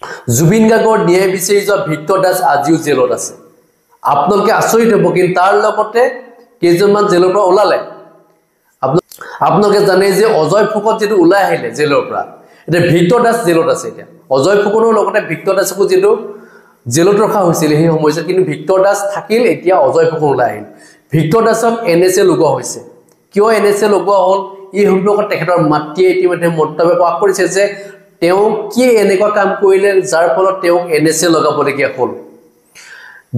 জুবিন গাৰ্গৰ ন্যায় বিচাৰি যোৱা ভিক্টৰ দাস আজিও জেলত আছে আপোনালোকে আচৰিত হ'ব কিন্তু তাৰ লগতে কেইজনমান জেলৰ পৰা ওলালে আপোনালোকে জানে যে অজয় ফুকন যেটো ওলাই আহিলে জেলৰ পৰা এটা ভিক্টৰ দাস জেলত আছে এতিয়া অজয় ফুকনৰ লগতে ভিক্টৰ দাসকো যেটো জেলত ৰখা হৈছিল সেই সময়ত কিন্তু ভিক্টৰ দাস থাকিল এতিয়া অজয় ফুকন ওলাই আহিল ভিক্টৰ দাসক এনএসএ লগোৱা হৈছে কিয় এনএসএ লগোৱা হ'ল এই সম্পৰ্কত তেখেতৰ মাতৃয়ে ইতিমধ্যে মন্তব্য প্ৰকাশ কৰিছে যে তেওঁ কি এনেকুৱা কাম কৰিলে যাৰ ফলত তেওঁক এনএসএ লগাবলগীয়া হ'ল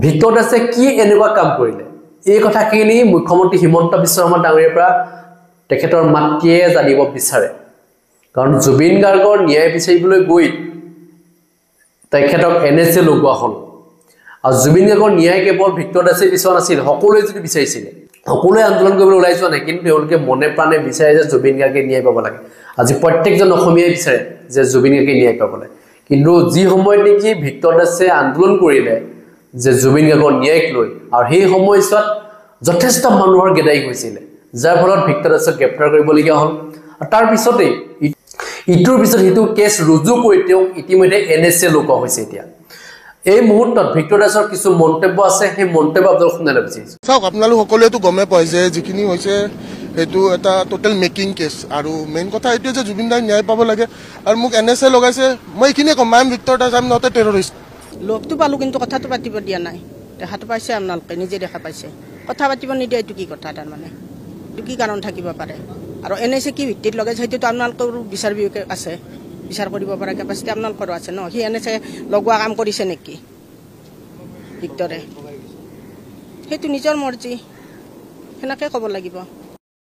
ভিক্টৰ দাসে কি এনেকুৱা কাম কৰিলে এই কথাখিনি মুখ্যমন্ত্ৰী হিমন্ত বিশ্ব শৰ্মা ডাঙৰীয়াৰ পৰা তেখেতৰ মাতৃয়ে জানিব বিচাৰে কাৰণ জুবিন গাৰ্গৰ ন্যায় বিচাৰিবলৈ গৈ তেখেতক এনএসএ লগোৱা হ'ল আৰু জুবিন গাৰ্গৰ ন্যায় কেৱল ভিক্টৰ দাসে বিচৰা নাছিল সকলোৱে যদি বিচাৰিছিল সকলোৱে আন্দোলন কৰিবলৈ ওলাই যোৱা নাই কিন্তু তেওঁলোকে মনে প্ৰাণে বিচাৰে যে জুবিন গাৰ্গে ন্যায় পাব লাগে আজি প্ৰত্যেকজন অসমীয়াই বিচাৰে যে জুবিন গাৰ্গে ন্যায় পাব লাগে কিন্তু যি সময়ত নেকি ভিক্টৰ দাসে আন্দোলন কৰিলে যে জুবিন গাৰ্গৰ ন্যায়ক লৈ আৰু সেই সময়ছোৱাত যথেষ্ট মানুহৰ গেদাই হৈছিল যাৰ ফলত ভিক্টৰ দাসক গ্ৰেপ্তাৰ কৰিবলগীয়া হ'ল আৰু তাৰ পিছতে ইটোৰ পিছত হিটো কেছ ৰুজু কৰি তেওঁক ইতিমধ্যে এনএসএ লগোৱা হৈছে এতিয়া এই মুহূৰ্তত ভিক্টৰ দাসৰ কিছু মন্তব্য আছে সেই মন্তব্য আপোনালোক শুনালে বিচাৰিছো চাওক আপোনালোক সকলোৱেতো গমে পায় যে যিখিনি হৈছে সেইটো এটা টোটেল মেকিং কেছ আৰু মেইন কথা এইটো যে জুবিন দাই ন্যায় পাব লাগে আৰু মোক এনএসএ লগাইছে মই এইখিনিয়ে ক'ম I am Victor Das I am not a terrorist লগটো পালো কিন্তু কথাটো পাতিব দিয়া নাই দেখাটো পাইছে আপোনালোকে নিজে দেখা পাইছে কথা পাতিব নিদিয়ে এইটো কি কথা তাৰমানে এইটো কি কাৰণ থাকিব পাৰে আৰু এনএসএ কি ভিত্তিত লগাইছে সেইটোতো আপোনালোকৰ বিচাৰ বিভাগ আছে বিচাৰ কৰিব পৰা কেপাচিটি আপোনালোকৰো আছে ন সি এনএসএ লগোৱা কাম কৰিছে নেকি ভিক্টৰে সেইটো নিজৰ মৰ্জি সেনেকৈ ক'ব লাগিব